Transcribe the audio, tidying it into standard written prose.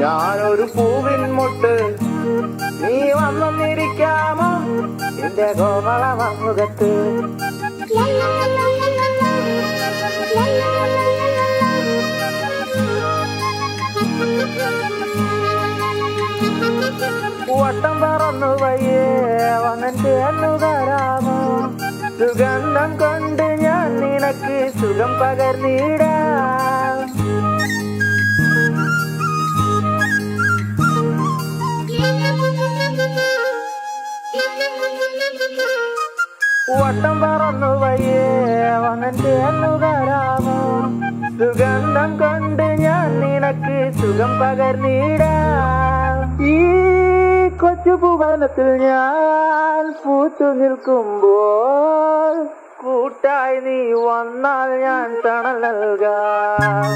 ഞാനൊരു പൂവിൻ മുട്ട്, നീ വന്നിരിക്കാമോ എന്റെ കോമള മുഖത്ത്. വട്ടം പറന്നു വയ്യേ വന്നിട്ട് എന്നു തരാമോ, സുഗന്ധം കൊണ്ട് ഞാൻ നിനക്ക് സുഖം പകർന്നിടാം. വട്ടം പറന്നു വയ്യേ വന്നിട്ട് എന്നു തരാമോ, സുഗന്ധം കൊണ്ട് ഞാൻ നിനക്ക് സുഖം പകർന്നിടാം. ഈ കൊച്ചു ഭുവനത്തിൽ ഞാൻ പൂത്തു നിൽക്കുമ്പോൾ കൂട്ടായി നീ വന്നാൽ ഞാൻ തണൽ നൽകാം.